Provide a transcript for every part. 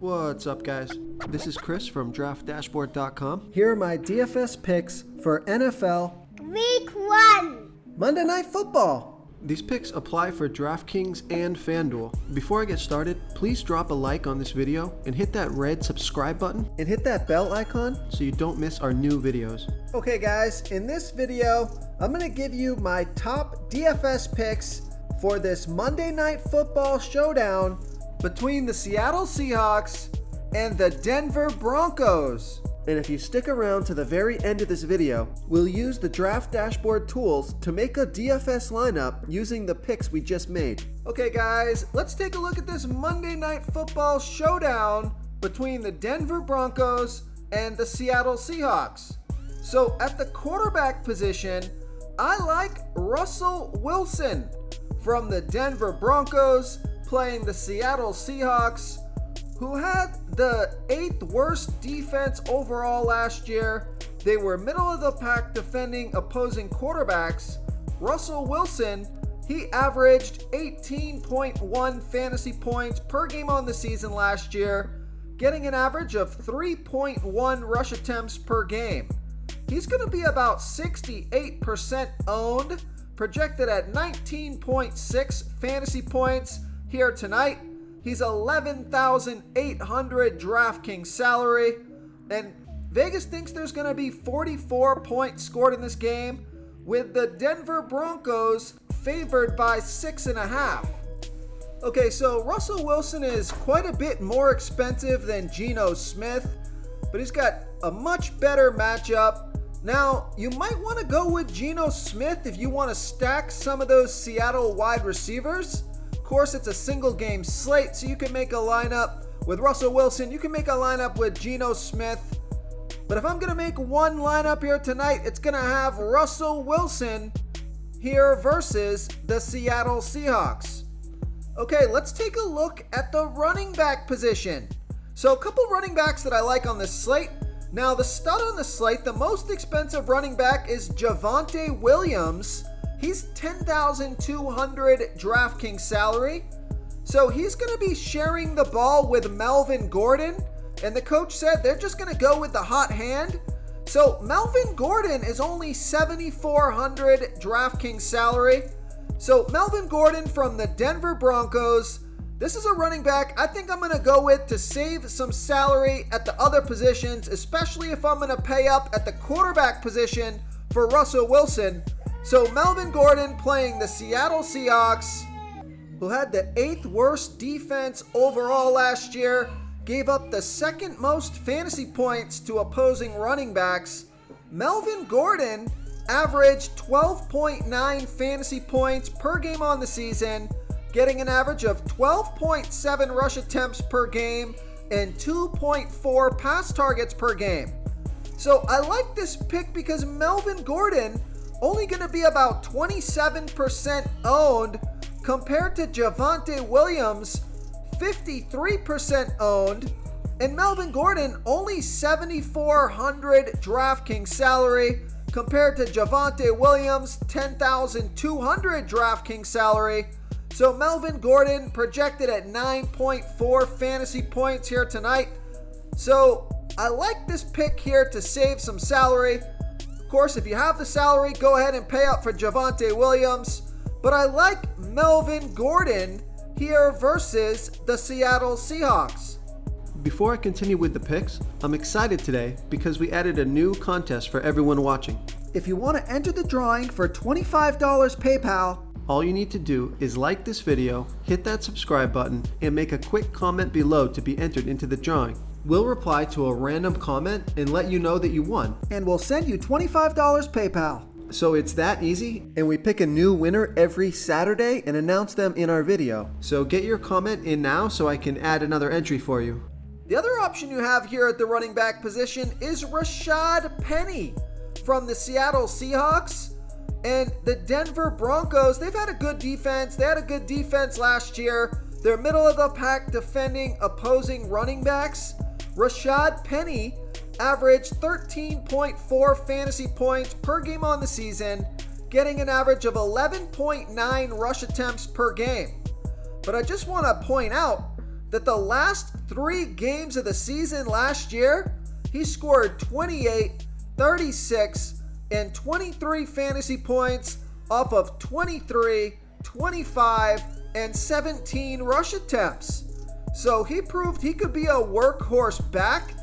What's up, guys? This is Chris from DraftDashboard.com. Here are my DFS picks for NFL Week 1 Monday Night Football. These picks apply for DraftKings and FanDuel. Before I get started, please drop a like on this video and hit that red subscribe button and hit that bell icon so you don't miss our new videos. Okay guys, in this video, I'm going to give you my top DFS picks for this Monday Night Football showdown between the Seattle Seahawks and the Denver Broncos. And if you stick around to the very end of this video, we'll use the Draft Dashboard tools to make a DFS lineup using the picks we just made. Okay guys, let's take a look at this Monday Night Football showdown between the Denver Broncos and the Seattle Seahawks. So at the quarterback position, I like Russell Wilson from the Denver Broncos playing the Seattle Seahawks, who had the 8th worst defense overall last year. They were middle of the pack defending opposing quarterbacks. Russell Wilson, he averaged 18.1 fantasy points per game on the season last year, getting an average of 3.1 rush attempts per game. He's going to be about 68% owned, projected at 19.6 fantasy points here tonight. He's 11,800 DraftKings salary, and Vegas thinks there's going to be 44 points scored in this game, with the Denver Broncos favored by 6.5. Okay, so Russell Wilson is quite a bit more expensive than Geno Smith, but he's got a much better matchup. Now, you might want to go with Geno Smith if you want to stack some of those Seattle wide receivers. Of course, it's a single game slate, so you can make a lineup with Russell Wilson. You can make a lineup with Geno Smith. But if I'm going to make one lineup here tonight, it's going to have Russell Wilson here versus the Seattle Seahawks. Okay, let's take a look at the running back position. So a couple running backs that I like on this slate. Now, the stud on the slate, the most expensive running back is Javonte Williams. He's 10,200 DraftKings salary. So he's going to be sharing the ball with Melvin Gordon. And the coach said they're just going to go with the hot hand. So Melvin Gordon is only 7,400 DraftKings salary. So Melvin Gordon from the Denver Broncos. This is a running back I think I'm going to go with to save some salary at the other positions, especially if I'm going to pay up at the quarterback position for Russell Wilson. So Melvin Gordon playing the Seattle Seahawks, who had the 8th worst defense overall last year, gave up the 2nd most fantasy points to opposing running backs. Melvin Gordon averaged 12.9 fantasy points per game on the season, getting an average of 12.7 rush attempts per game and 2.4 pass targets per game. So I like this pick because Melvin Gordon only going to be about 27% owned compared to Javonte Williams, 53% owned, and Melvin Gordon only 7,400 DraftKings salary compared to Javonte Williams, 10,200 DraftKings salary. So Melvin Gordon projected at 9.4 fantasy points here tonight. So I like this pick here to save some salary. Of course, if you have the salary, go ahead and pay up for Javonte Williams. But I like Melvin Gordon here versus the Seattle Seahawks. Before I continue with the picks, I'm excited today because we added a new contest for everyone watching. If you want to enter the drawing for $25 PayPal, all you need to do is like this video, hit that subscribe button, and make a quick comment below to be entered into the drawing. We'll reply to a random comment and let you know that you won, and we'll send you $25 PayPal. So it's that easy, and we pick a new winner every Saturday and announce them in our video. So get your comment in now so I can add another entry for you. The other option you have here at the running back position is Rashad Penny from the Seattle Seahawks and the Denver Broncos. They've had a good defense. They had a good defense last year. They're middle of the pack defending opposing running backs. Rashad Penny averaged 13.4 fantasy points per game on the season, getting an average of 11.9 rush attempts per game. But I just want to point out that the last 3 games of the season last year, he scored 28, 36, and 23 fantasy points off of 23, 25, and 17 rush attempts. So he proved he could be a workhorse back,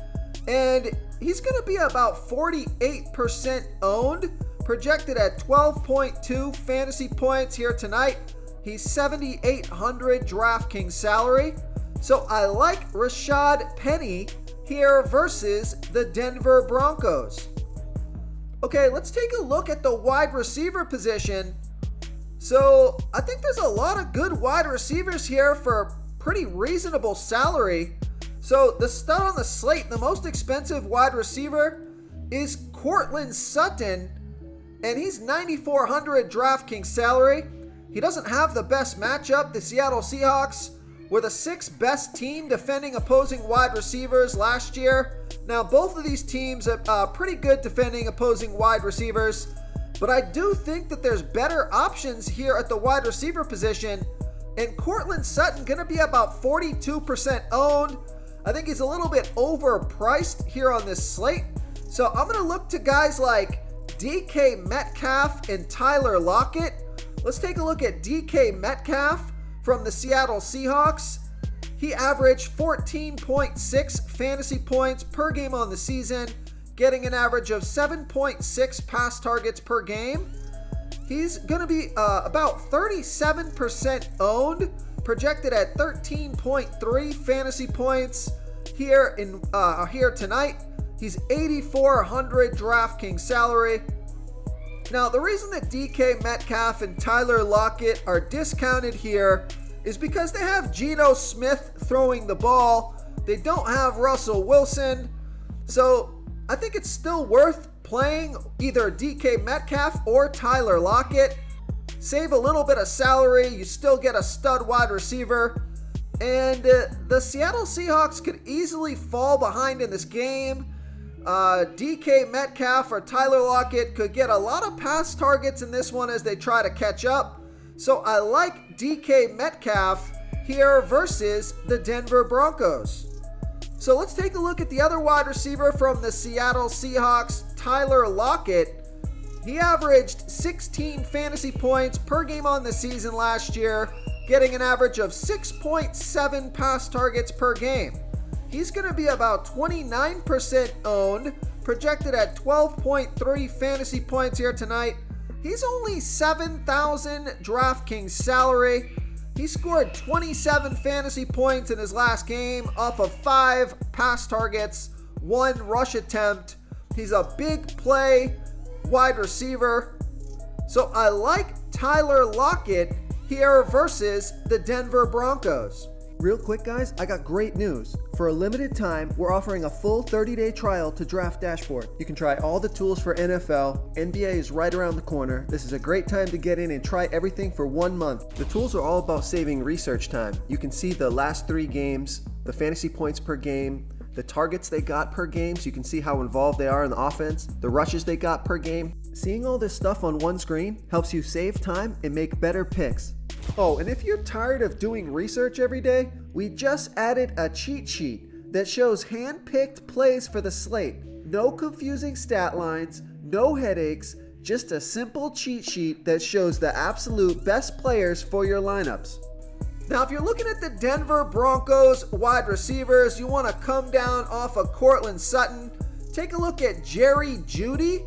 and he's going to be about 48% owned, projected at 12.2 fantasy points here tonight. He's 7,800 DraftKings salary. So I like Rashad Penny here versus the Denver Broncos. Okay, let's take a look at the wide receiver position. So I think there's a lot of good wide receivers here for pretty reasonable salary. So the stud on the slate, the most expensive wide receiver, is Courtland Sutton, and he's 9,400 DraftKings salary. He doesn't have the best matchup. The Seattle Seahawks were the 6th best team defending opposing wide receivers last year. Now, both of these teams are pretty good defending opposing wide receivers, but I do think that there's better options here at the wide receiver position, and Courtland Sutton going to be about 42% owned. I think he's a little bit overpriced here on this slate, so I'm going to look to guys like DK Metcalf and Tyler Lockett. Let's take a look at DK Metcalf from the Seattle Seahawks. He averaged 14.6 fantasy points per game on the season, getting an average of 7.6 pass targets per game. He's going to be about 37% owned, projected at 13.3 fantasy points here tonight. He's 8,400 DraftKings salary. Now, the reason that DK Metcalf and Tyler Lockett are discounted here is because they have Geno Smith throwing the ball. They don't have Russell Wilson. So I think it's still worth playing either DK Metcalf or Tyler Lockett. Save a little bit of salary. You still get a stud wide receiver. And the Seattle Seahawks could easily fall behind in this game. DK Metcalf or Tyler Lockett could get a lot of pass targets in this one as they try to catch up. So I like DK Metcalf here versus the Denver Broncos. So let's take a look at the other wide receiver from the Seattle Seahawks, Tyler Lockett. He averaged 16 fantasy points per game on the season last year, getting an average of 6.7 pass targets per game. He's going to be about 29% owned, projected at 12.3 fantasy points here tonight. He's only 7,000 DraftKings salary. He scored 27 fantasy points in his last game off of 5 pass targets, 1 rush attempt. He's a big play wide receiver. So I like Tyler Lockett here versus the Denver Broncos. Real quick, guys, I got great news. For a limited time, we're offering a full 30-day trial to Draft Dashboard. You can try all the tools for NFL. NBA is right around the corner. This is a great time to get in and try everything for 1 month. The tools are all about saving research time. You can see the last 3 games, the fantasy points per game, the targets they got per game, so you can see how involved they are in the offense, the rushes they got per game. Seeing all this stuff on one screen helps you save time and make better picks. Oh, and if you're tired of doing research every day, we just added a cheat sheet that shows hand-picked plays for the slate. No confusing stat lines, no headaches, just a simple cheat sheet that shows the absolute best players for your lineups. Now, if you're looking at the Denver Broncos wide receivers, you want to come down off of Courtland Sutton, take a look at Jerry Jeudy.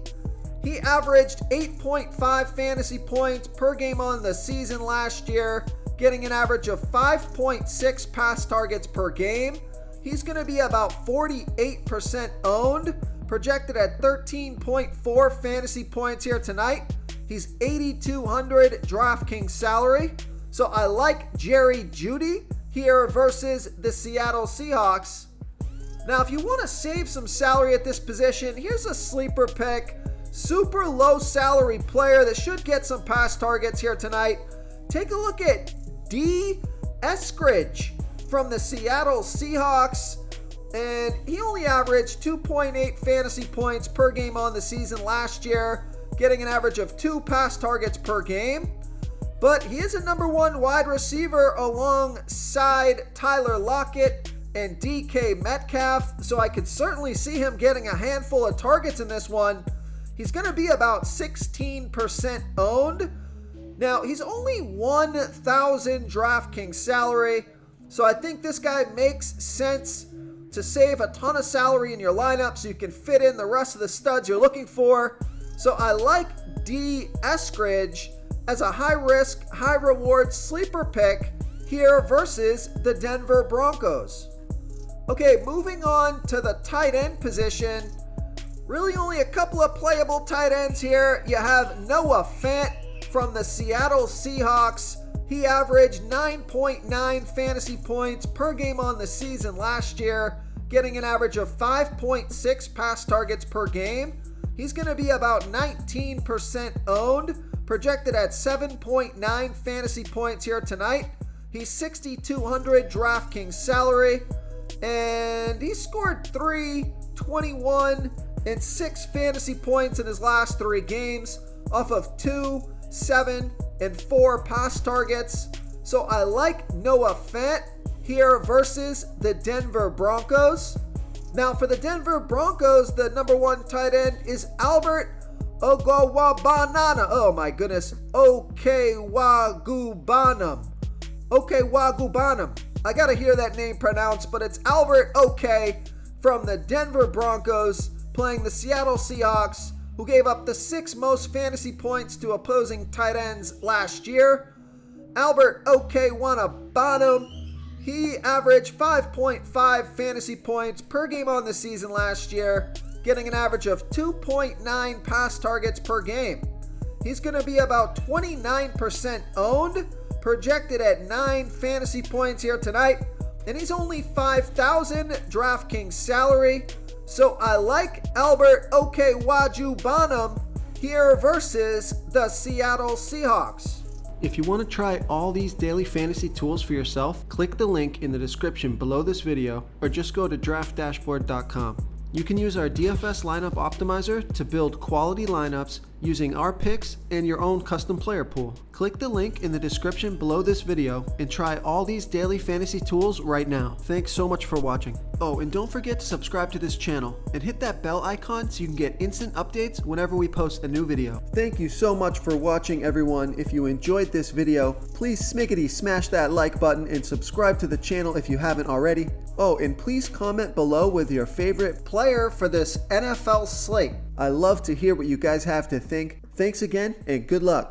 He averaged 8.5 fantasy points per game on the season last year, getting an average of 5.6 pass targets per game. He's going to be about 48% owned, projected at 13.4 fantasy points here tonight. He's 8,200 DraftKings salary. So I like Jerry Jeudy here versus the Seattle Seahawks. Now, if you want to save some salary at this position, here's a sleeper pick. Super low salary player that should get some pass targets here tonight. Take a look at D. Eskridge from the Seattle Seahawks. And he only averaged 2.8 fantasy points per game on the season last year, getting an average of 2 pass targets per game. But he is a number one wide receiver alongside Tyler Lockett and DK Metcalf, so I could certainly see him getting a handful of targets in this one. He's going to be about 16% owned. Now, he's only 1,000 DraftKings salary, so I think this guy makes sense to save a ton of salary in your lineup so you can fit in the rest of the studs you're looking for. So I like D. Eskridge as a high-risk, high-reward sleeper pick here versus the Denver Broncos. Okay, moving on to the tight end position. Really only a couple of playable tight ends here. You have Noah Fant from the Seattle Seahawks. He averaged 9.9 fantasy points per game on the season last year, getting an average of 5.6 pass targets per game. He's going to be about 19% owned, projected at 7.9 fantasy points here tonight. He's 6,200 DraftKings salary, and he scored 3, 21, and 6 fantasy points in his last 3 games off of 2, 7, and 4 pass targets. So I like Noah Fant here versus the Denver Broncos. Now for the Denver Broncos, the number one tight end is Albert Okwuegbunam. Oh my goodness. Okwuegbunam. I gotta hear that name pronounced, but it's Albert OK from the Denver Broncos playing the Seattle Seahawks, who gave up the 6th most fantasy points to opposing tight ends last year. Albert Okwuegbunam, he averaged 5.5 fantasy points per game on the season last year, getting an average of 2.9 pass targets per game. He's going to be about 29% owned, projected at 9 fantasy points here tonight, and he's only 5,000 DraftKings salary. So I like Albert Okwuegbunam here versus the Seattle Seahawks. If you want to try all these daily fantasy tools for yourself, click the link in the description below this video or just go to draftdashboard.com. You can use our DFS lineup optimizer to build quality lineups using our picks and your own custom player pool. Click the link in the description below this video and try all these daily fantasy tools right now. Thanks so much for watching. Oh, and don't forget to subscribe to this channel and hit that bell icon so you can get instant updates whenever we post a new video. Thank you so much for watching, everyone. If you enjoyed this video, please smash that like button and subscribe to the channel if you haven't already. Oh, and please comment below with your favorite Player for this NFL slate. I love to hear what you guys have to think. Thanks again, and good luck.